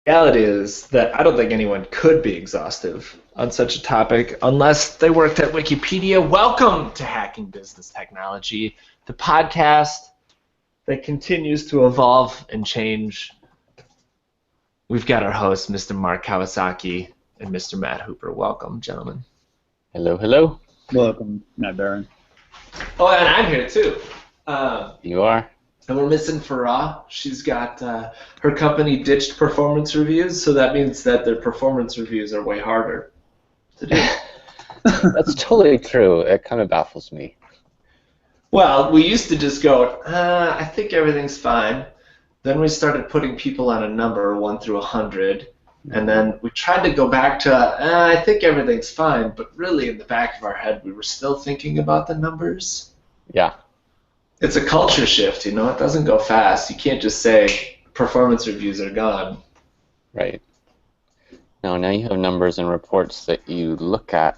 reality is that I don't think anyone could be exhaustive on such a topic unless they worked at Wikipedia. Welcome to Hacking Business Technology, the podcast that continues to evolve and change. We've got our hosts, Mr. Mark Kawasaki and Mr. Matt Hooper. Welcome, gentlemen. Hello, hello. Welcome, Matt Barron. Oh, and I'm here too. You are? And we're missing Farah. She's got her company ditched performance reviews, so that means that their performance reviews are way harder to do. That's totally true. It kind of baffles me. Well, we used to just go, I think everything's fine. Then we started putting people on a number, 1 through 100. And then we tried to go back to, I think everything's fine. But really, in the back of our head, we were still thinking about the numbers. Yeah. It's a culture shift, you know? It doesn't go fast. You can't just say performance reviews are gone. Right. No, now you have numbers and reports that you look at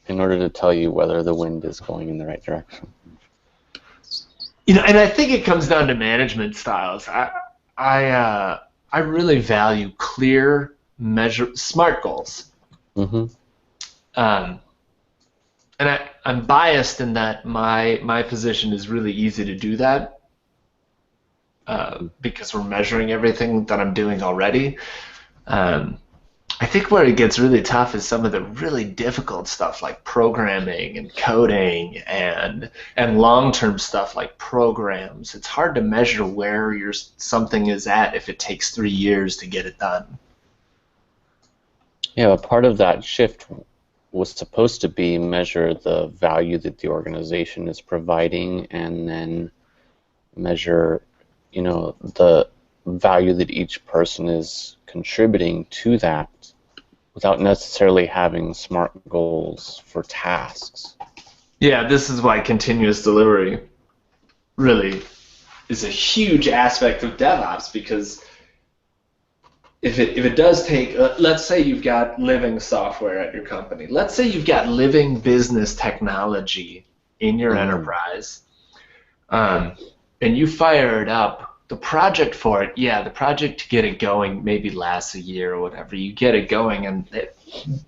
in order to tell you whether the wind is going in the right direction. You know, and I think it comes down to management styles. I really value clear, smart goals. Mm-hmm. And I'm biased in that my position is really easy to do that because we're measuring everything that I'm doing already. I think where it gets really tough is some of the really difficult stuff like programming and coding and long-term stuff like programs. It's hard to measure where something is at if it takes 3 years to get it done. Yeah, but part of that shift was supposed to be measure the value that the organization is providing and then measure, the value that each person is contributing to that without necessarily having smart goals for tasks. Yeah, this is why continuous delivery really is a huge aspect of DevOps, because if it does take, let's say you've got living software at your company. Let's say you've got living business technology in your enterprise, and you fire it up. The project for it, the project to get it going maybe lasts a year or whatever. You get it going, and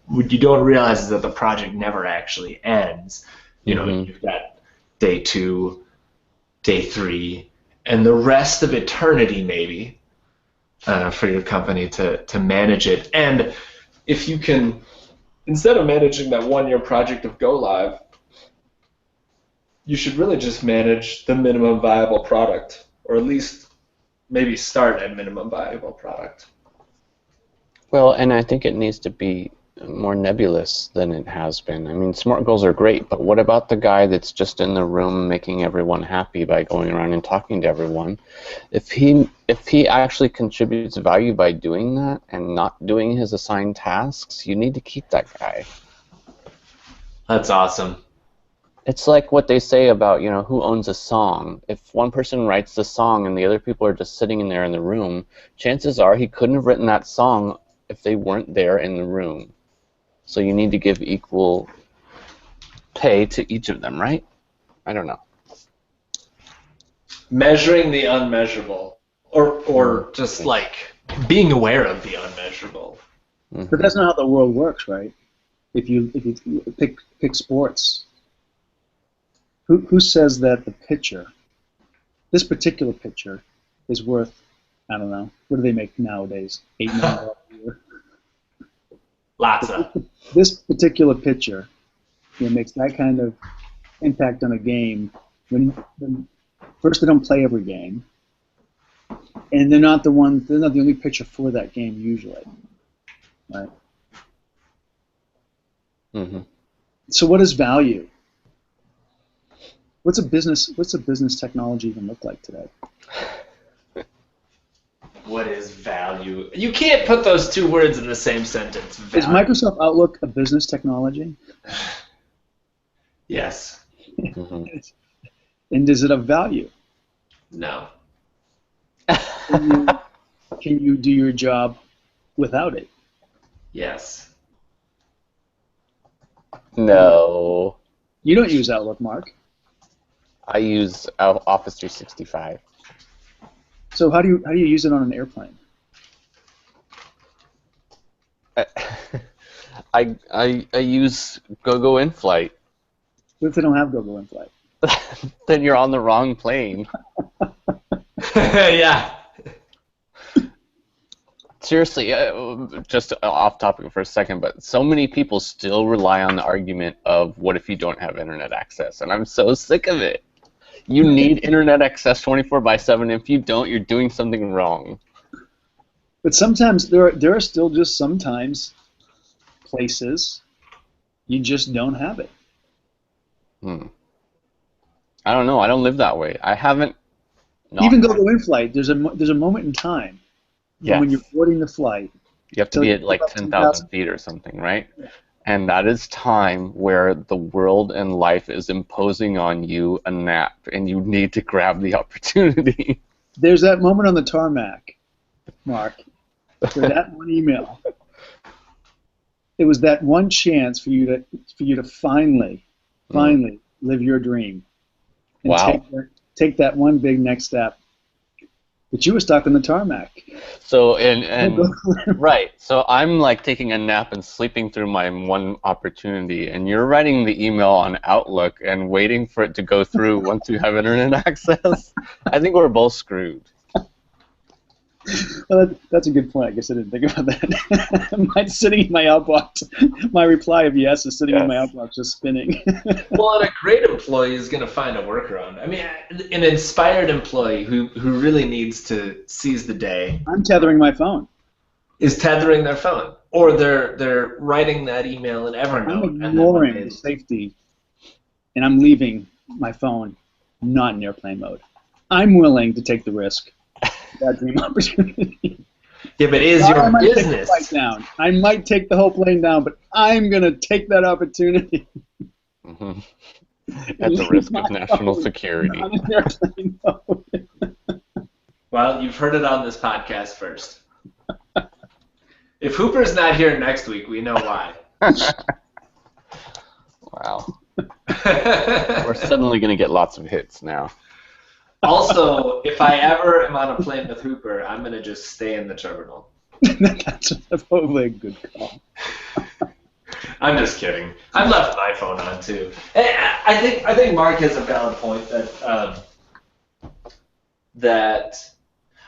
what you don't realize is that the project never actually ends. You know, you've got day 2, day 3, and the rest of eternity maybe for your company to manage it. And if you can, instead of managing that 1-year project of go live, you should really just manage the minimum viable product, or at least maybe start at minimum viable product. Well, and I think it needs to be more nebulous than it has been. I mean, SMART goals are great, but what about the guy that's just in the room making everyone happy by going around and talking to everyone? If he actually contributes value by doing that and not doing his assigned tasks, you need to keep that guy. That's awesome. It's like what they say about, who owns a song. If one person writes the song and the other people are just sitting in there in the room, chances are he couldn't have written that song if they weren't there in the room. So you need to give equal pay to each of them, right? I don't know. Measuring the unmeasurable, or just like being aware of the unmeasurable. But that's not how the world works, right? If you pick sports, who says that the pitcher, this particular pitcher, is worth, I don't know, what do they make nowadays? $8 million a year. Lots of. This particular pitcher, makes that kind of impact on a game when first they don't play every game, and they're not the only pitcher for that game usually, right? Mm-hmm. So what is value? What's a business technology even look like today? What is value? You can't put those two words in the same sentence. Value. Is Microsoft Outlook a business technology? Yes. Mm-hmm. And is it of value? No. Can you do your job without it? Yes. No. You don't use Outlook, Mark. I use Office 365. So how do you use it on an airplane? I use GoGo in flight. What if they don't have GoGo in flight? Then you're on the wrong plane. Yeah. Seriously, just off topic for a second, but so many people still rely on the argument of what if you don't have internet access, and I'm so sick of it. You need internet access 24/7. If you don't, you're doing something wrong. But sometimes there are still just sometimes places you just don't have it. I don't know. I don't live that way. I haven't. Even GoGo in flight, there's a moment in time when you're boarding the flight. You have to be at like 10,000 feet or something, right? Yeah. And that is time where the world and life is imposing on you a nap, and you need to grab the opportunity. There's that moment on the tarmac, Mark, for that one email. It was that one chance for you to finally live your dream. And take that one big next step. But you were stuck on the tarmac. So right. So I'm like taking a nap and sleeping through my one opportunity, and you're writing the email on Outlook and waiting for it to go through once you have internet access. I think we're both screwed. Well, that's a good point. I guess I didn't think about that. Mine's sitting in my outbox. My reply of yes is sitting in my outbox, just spinning. Well, and a great employee is going to find a workaround. I mean, an inspired employee who really needs to seize the day. I'm tethering my phone. Is tethering their phone, or they're writing that email in Evernote. I'm ignoring the safety, and I'm leaving my phone not in airplane mode. I'm willing to take the risk. That dream opportunity. Yeah, but is your business down? I might take the whole plane down, but I'm gonna take that opportunity. Mm-hmm. At the risk of national security. Well, you've heard it on this podcast first. If Hooper's not here next week, we know why. Wow. We're suddenly gonna get lots of hits now. Also, if I ever am on a plane with Hooper, I'm going to just stay in the terminal. That's probably a good call. I'm just kidding. I've left my phone on, too. I think Mark has a valid point that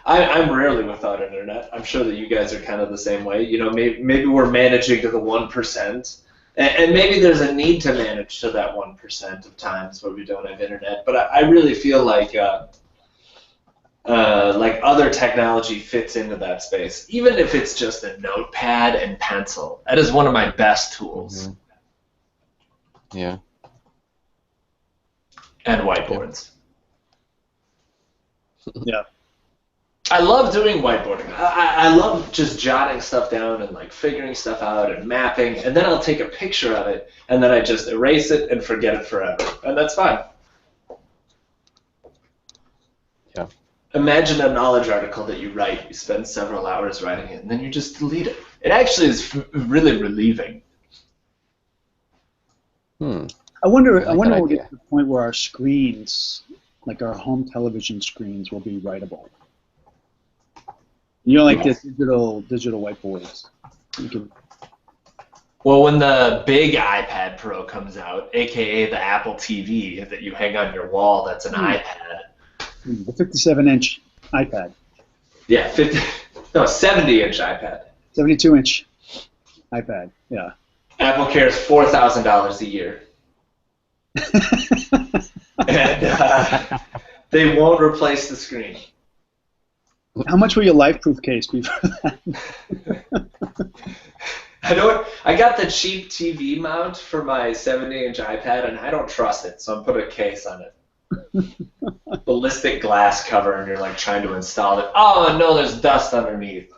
I'm rarely without internet. I'm sure that you guys are kind of the same way. You know, maybe we're managing to the 1%. And maybe there's a need to manage to that 1% of times where we don't have internet. But I really feel like other technology fits into that space, even if it's just a notepad and pencil. That is one of my best tools. Mm-hmm. Yeah. And whiteboards. Yeah. I love doing whiteboarding. I love just jotting stuff down and like figuring stuff out and mapping, and then I'll take a picture of it, and then I just erase it and forget it forever, and that's fine. Yeah. Imagine a knowledge article that you write. You spend several hours writing it, and then you just delete it. It actually is really relieving. I wonder when we'll get to the point where our screens, like our home television screens, will be writable. You know, like this digital whiteboards. Well, when the big iPad Pro comes out, aka the Apple TV that you hang on your wall, that's an iPad. The 57-inch iPad. Yeah, 70-inch iPad. 72-inch iPad. Yeah. Apple cares $4,000 a year, and they won't replace the screen. How much will your LifeProof case be for that? I got the cheap TV mount for my 70-inch iPad, and I don't trust it, so I'm putting a case on it. Ballistic glass cover, and you're like trying to install it. Oh no, there's dust underneath.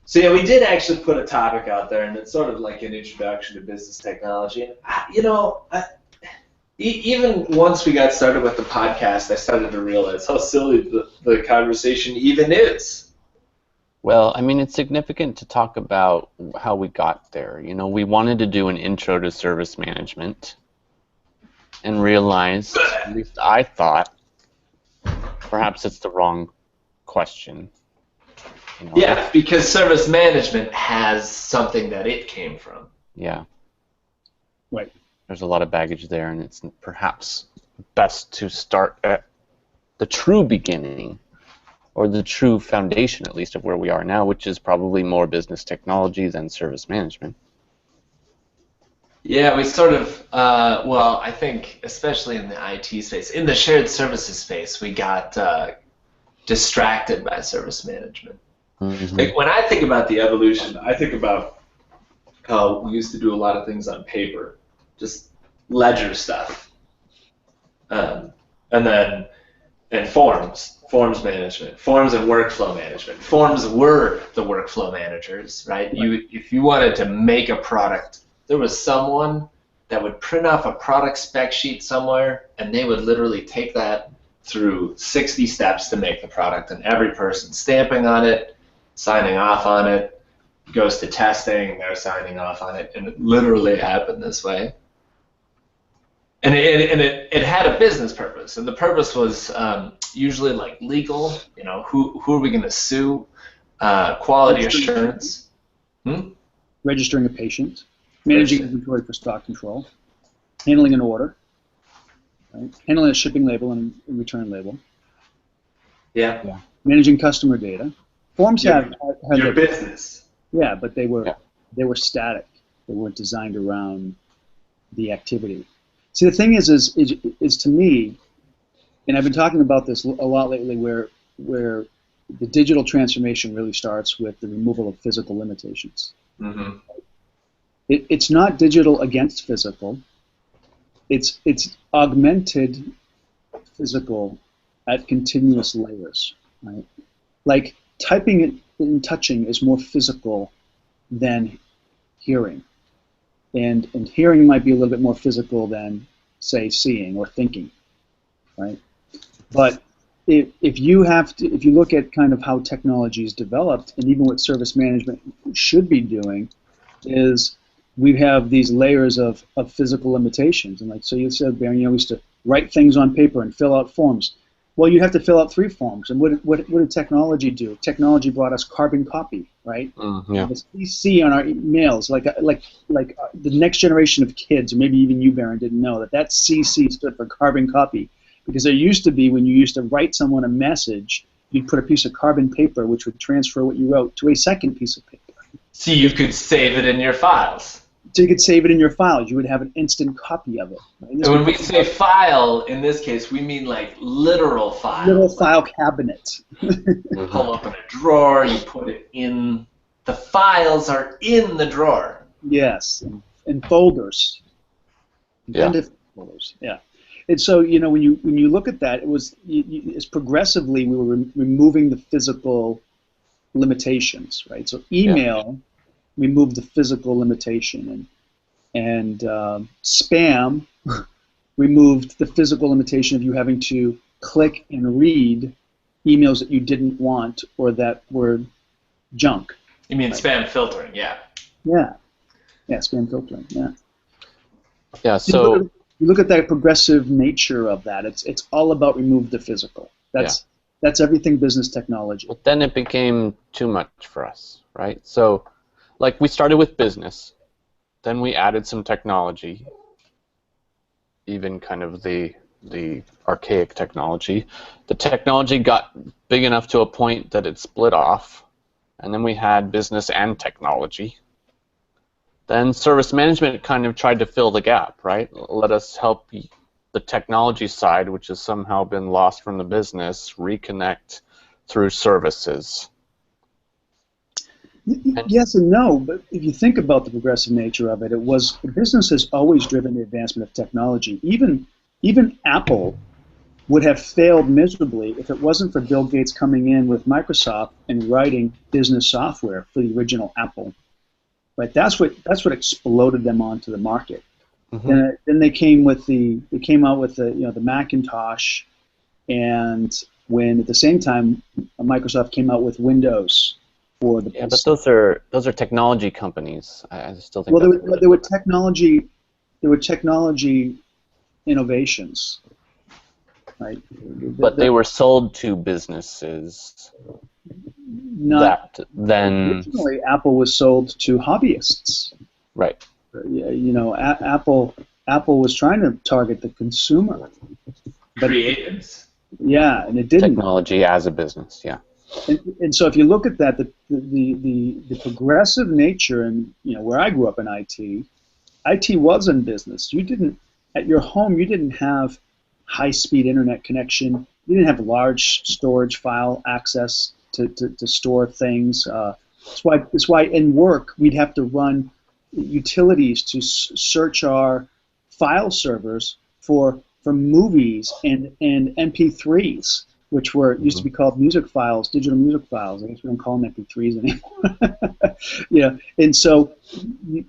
So yeah, we did actually put a topic out there, and it's sort of like an introduction to business technology. And even once we got started with the podcast, I started to realize how silly the conversation even is. Well, I mean, it's significant to talk about how we got there. You know, we wanted to do an intro to service management and realized, at least I thought, perhaps it's the wrong question. You know, Yeah, because service management has something that it came from. yeah. Right. There's a lot of baggage there, and it's perhaps best to start at the true beginning, or the true foundation, at least, of where we are now, which is probably more business technology than service management. Yeah, we sort of, well, I think especially in the IT space, in the shared services space, we got distracted by service management. Mm-hmm. Like when I think about the evolution, I think about how we used to do a lot of things on paper, just ledger stuff, and then forms management, forms and workflow management. Forms were the workflow managers, right? If you wanted to make a product, there was someone that would print off a product spec sheet somewhere, and they would literally take that through 60 steps to make the product, and every person stamping on it, signing off on it, goes to testing, and they're signing off on it, and it literally happened this way. And it had a business purpose, and the purpose was usually like legal, you know, who are we going to sue, quality assurance. Registering a patient, managing inventory for stock control, handling an order, right? Handling a shipping label and return label. Yeah. Managing customer data. Forms had your business. Yeah, but they were static. They weren't designed around the activity. See, the thing is to me, and I've been talking about this a lot lately, where the digital transformation really starts with the removal of physical limitations. Mm-hmm. It's not digital against physical. It's augmented physical at continuous layers, right? Like typing and touching is more physical than hearing. And hearing might be a little bit more physical than, say, seeing or thinking, right? But if you look at kind of how technology is developed, and even what service management should be doing, is we have these layers of physical limitations. And like, so you said, Baron, we used to write things on paper and fill out forms. Well, you have to fill out 3 forms. And what did technology do? Technology brought us carbon copy, right? Yeah. The CC on our emails, like the next generation of kids, or maybe even you, Baron, didn't know that CC stood for carbon copy, because there used to be, when you used to write someone a message, you'd put a piece of carbon paper which would transfer what you wrote to a second piece of paper. So you could save it in your files. So you could save it in your files. You would have an instant copy of it. Right? And when we say file, in this case, we mean like literal file. Little file cabinet. You pull open a drawer, you put it in. The files are in the drawer. Yes, and folders. Yeah. And folders. Yeah. And so, when you look at that, it's progressively we were removing the physical limitations, right? So email removed the physical limitation, and spam removed the physical limitation of you having to click and read emails that you didn't want or that were junk. You mean spam filtering? Yeah. Yeah, spam filtering. Yeah. Yeah. So you look at that progressive nature of that. It's all about remove the physical. That's everything business technology. But then it became too much for us, right? So, like, we started with business, then we added some technology, even kind of the archaic technology. The technology got big enough to a point that it split off, and then we had business and technology. Then service management kind of tried to fill the gap, right? Let us help the technology side, which has somehow been lost from the business, reconnect through services. Yes and no, but if you think about the progressive nature of it, the business has always driven the advancement of technology. Even Apple would have failed miserably if it wasn't for Bill Gates coming in with Microsoft and writing business software for the original Apple. Right? That's what exploded them onto the market. Mm-hmm. Then they came out with the Macintosh, and when at the same time Microsoft came out with Windows for the but those are technology companies. I still think. Well, there were technology innovations, right? But they were sold to businesses. that then originally Apple was sold to hobbyists. right. You know, Apple was trying to target the consumer, but Creatives. yeah, and it didn't. Technology as a business, yeah. And so if you look at that, the progressive nature, and you know, where I grew up in IT was in business. You didn't, at your home, you didn't have high-speed internet connection. You didn't have large storage file access to store things. That's why in work we'd have to run utilities to search our file servers for movies and MP3s, which used to be called music files, digital music files. I guess we don't call them MP3s anymore. Yeah, and so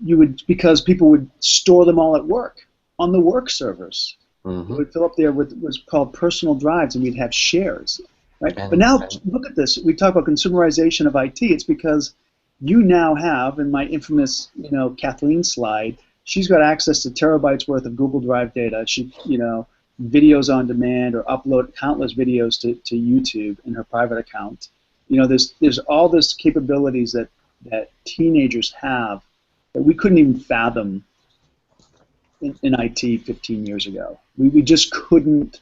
you would, because people would store them all at work on the work servers. Mm-hmm. It would fill up there with what's called personal drives, and we'd have shares, right? But now look at this. We talk about consumerization of IT. It's because you now have, in my infamous, you know, Kathleen slide, she's got access to terabytes worth of Google Drive data. She, you know, videos on demand, or upload countless videos to YouTube in her private account. You know, there's all this capabilities that teenagers have that we couldn't even fathom in IT 15 years ago. We just couldn't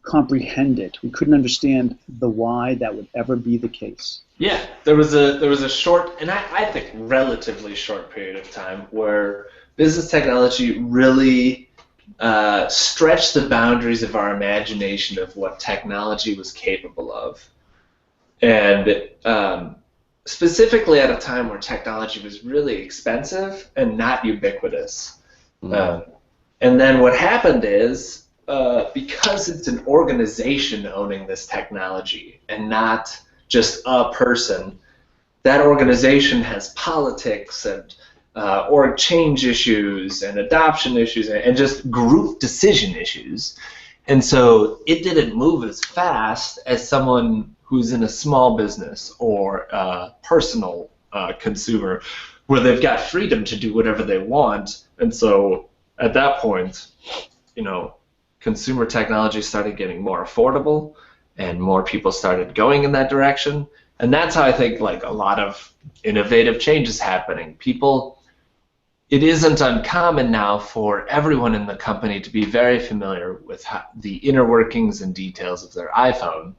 comprehend it. We couldn't understand the why that would ever be the case. Yeah, there was a short, and I think relatively short period of time where business technology really stretched the boundaries of our imagination of what technology was capable of. And specifically at a time where technology was really expensive and not ubiquitous. Mm-hmm. And then what happened is, because it's an organization owning this technology and not just a person, that organization has politics and org change issues and adoption issues and just group decision issues. And so it didn't move as fast as someone who's in a small business or a personal consumer, where they've got freedom to do whatever they want. And so at that point, you know, consumer technology started getting more affordable and more people started going in that direction. And that's how I think like a lot of innovative change is happening. It isn't uncommon now for everyone in the company to be very familiar with the inner workings and details of their iPhone.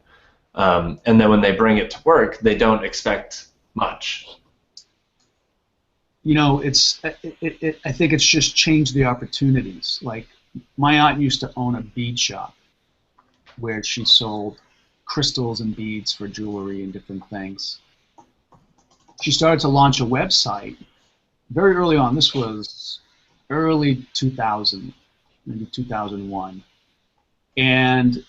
And then when they bring it to work, they don't expect much. You know, I think it's just changed the opportunities. Like, my aunt used to own a bead shop where she sold crystals and beads for jewelry and different things. She started to launch a website very early on. This was early 2000, maybe 2001. And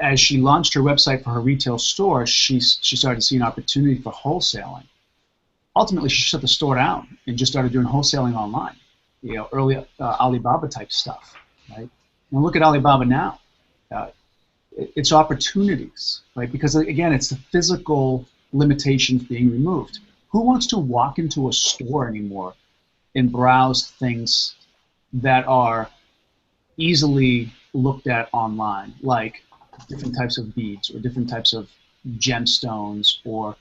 as she launched her website for her retail store, she started to see an opportunity for wholesaling. Ultimately, she shut the store down and just started doing wholesaling online. You know, early Alibaba type stuff, right? And look at Alibaba now. It's opportunities, right? Because again, it's the physical limitations being removed. Who wants to walk into a store anymore and browse things that are easily looked at online, like different types of beads or different types of gemstones, or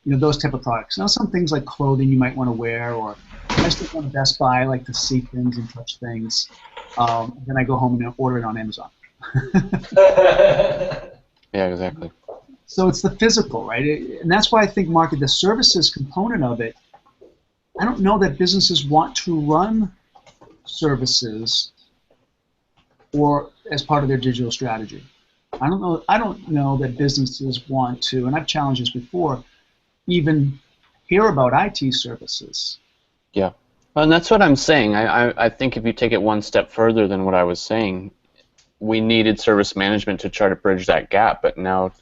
those type of products? Now, some things like clothing you might want to wear, or I still go to Best Buy. I like to see things and touch things. Then I go home and order it on Amazon. Yeah, exactly. So it's the physical, right? And that's why I think, Mark, the services component of it, I don't know that businesses want to run services or as part of their digital strategy. I don't know that businesses want to, and I've challenged this before, even hear about IT services. Yeah, and that's what I'm saying. I think if you take it one step further than what I was saying, we needed service management to try to bridge that gap, but now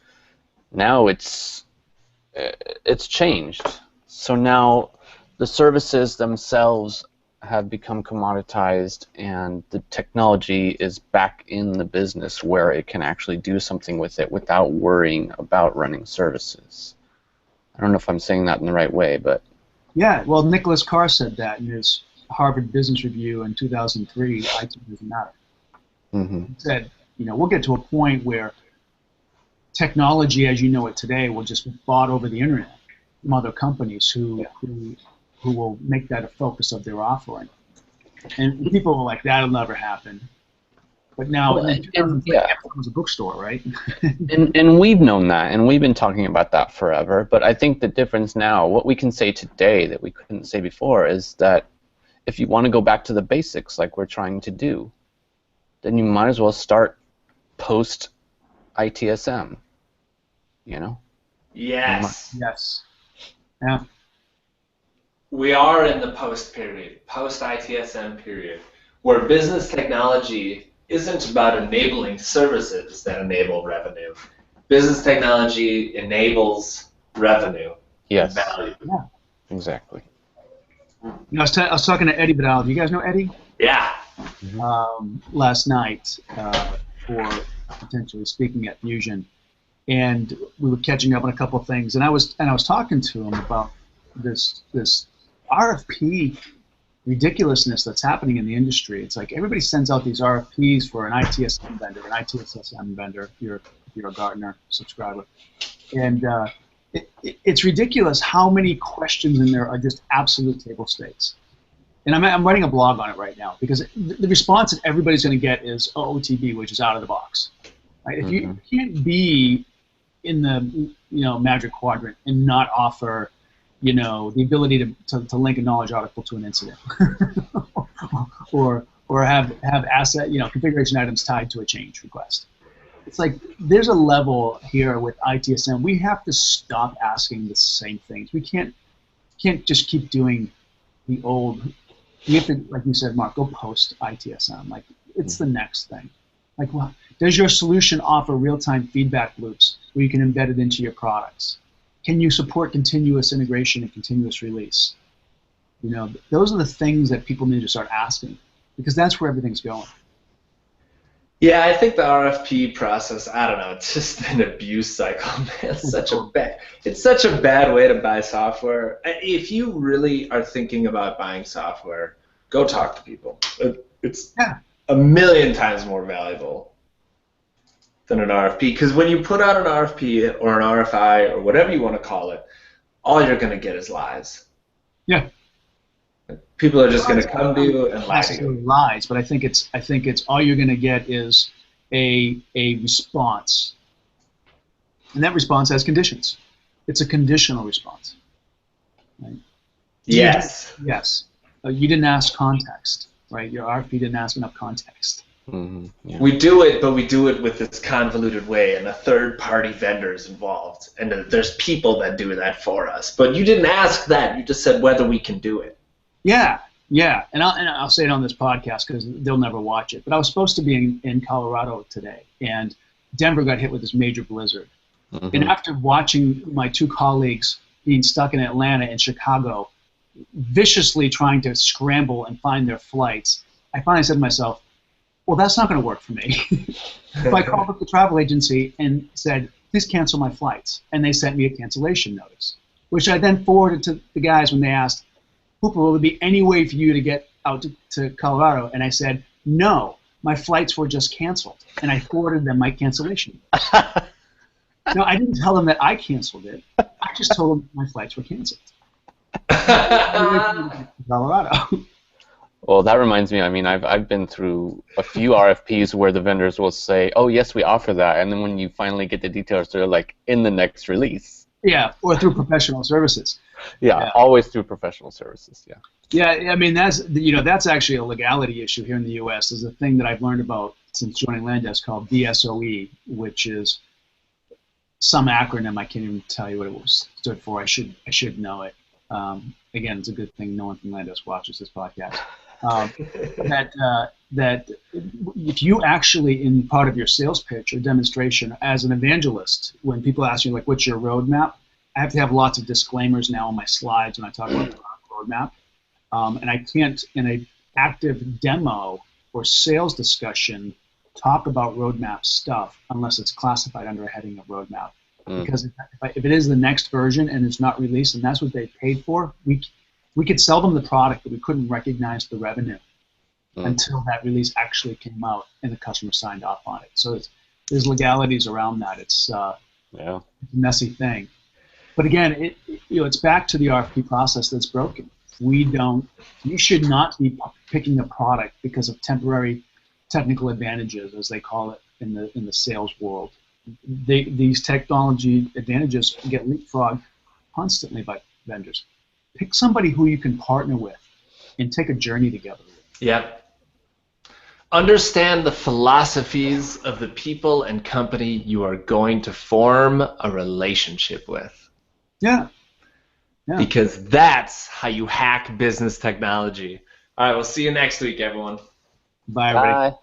it's changed. So now the services themselves have become commoditized, and the technology is back in the business where it can actually do something with it without worrying about running services. I don't know if I'm saying that in the right way, but... Yeah, well, Nicholas Carr said that in his Harvard Business Review in 2003, IT doesn't matter. Mm-hmm. He said, we'll get to a point where technology as you know it today will just be bought over the internet. other companies who will make that a focus of their offering. And people were like, that'll never happen. But now, Well, in 2003, Amazon was a bookstore, right? and we've known that, and we've been talking about that forever. But I think the difference now, what we can say today that we couldn't say before, is that if you want to go back to the basics like we're trying to do, then you might as well start post ITSM. You know? Yes. Yes. Yeah. We are in the post period, post ITSM period, where business technology isn't about enabling services that enable revenue. Business technology enables revenue and Yes. value. Yeah. Exactly. You know, I was talking to Eddie Vidal. Do you guys know Eddie? Yeah. Last night for potentially speaking at Fusion, and we were catching up on a couple of things. And I was talking to him about this RFP ridiculousness that's happening in the industry. It's like everybody sends out these RFPs for an ITSM vendor, if you're a Gartner subscriber, and it's ridiculous how many questions in there are just absolute table stakes. And I'm writing a blog on it right now because the response that everybody's going to get is OOTB, which is out of the box. Right? If you can't be in the magic quadrant and not offer the ability to link a knowledge article to an incident, or have asset configuration items tied to a change request. It's like there's a level here with ITSM. We have to stop asking the same things. We can't just keep doing the old. You have to, like you said, Mark, go post ITSM. Like it's the next thing. Like, well, does your solution offer real-time feedback loops where you can embed it into your products? Can you support continuous integration and continuous release? Those are the things that people need to start asking because that's where everything's going. Yeah, I think the RFP process, I don't know, it's just an abuse cycle, man. It's such a bad way to buy software. If you really are thinking about buying software, go talk to people. It's a million times more valuable than an RFP, because when you put out an RFP or an RFI or whatever you want to call it, all you're going to get is lies. Yeah. People are just going to come to you and lie to you. Lies, but I think it's all you're going to get is a response, and that response has conditions. It's a conditional response. Right? Yes. Yes. You didn't ask context, right? Your RFP didn't ask enough context. Mm-hmm. Yeah. We do it, but we do it with this convoluted way, and a third-party vendor is involved, and there's people that do that for us. But you didn't ask that. You just said whether we can do it. Yeah, and I'll say it on this podcast because they'll never watch it. But I was supposed to be in Colorado today, and Denver got hit with this major blizzard. Mm-hmm. And after watching my two colleagues being stuck in Atlanta and Chicago, viciously trying to scramble and find their flights, I finally said to myself, well, that's not going to work for me. If I called up the travel agency and said, please cancel my flights, and they sent me a cancellation notice, which I then forwarded to the guys when they asked, Hooper, will there be any way for you to get out to Colorado? And I said, no, my flights were just canceled, and I forwarded them my cancellation. No, I didn't tell them that I canceled it. I just told them my flights were canceled. Colorado. Well, that reminds me, I mean, I've been through a few RFPs where the vendors will say, oh, yes, we offer that, and then when you finally get the details, they're like, in the next release. Yeah, or through professional services. Yeah, always through professional services, yeah. Yeah, I mean, that's actually a legality issue here in the U.S. There's a thing that I've learned about since joining Landesk called BSOE, which is some acronym. I can't even tell you what it stood for. I should know it. Again, it's a good thing no one from Landesk watches this podcast. That if you actually, in part of your sales pitch or demonstration as an evangelist, when people ask you, like, what's your roadmap, I have to have lots of disclaimers now on my slides when I talk about the roadmap. And I can't, in an active demo or sales discussion, talk about roadmap stuff unless it's classified under a heading of roadmap. Because if it is the next version and it's not released and that's what they paid for, we could sell them the product, but we couldn't recognize the revenue until that release actually came out and the customer signed off on it. So there's legalities around that. It's a messy thing. But again, it's back to the RFP process that's broken. You should not be picking a product because of temporary technical advantages, as they call it in the sales world. These technology advantages get leapfrogged constantly by vendors. Pick somebody who you can partner with and take a journey together with. Yep. Understand the philosophies of the people and company you are going to form a relationship with. Yeah. Yeah. Because that's how you hack business technology. All right, we'll see you next week, everyone. Bye, everybody. Bye.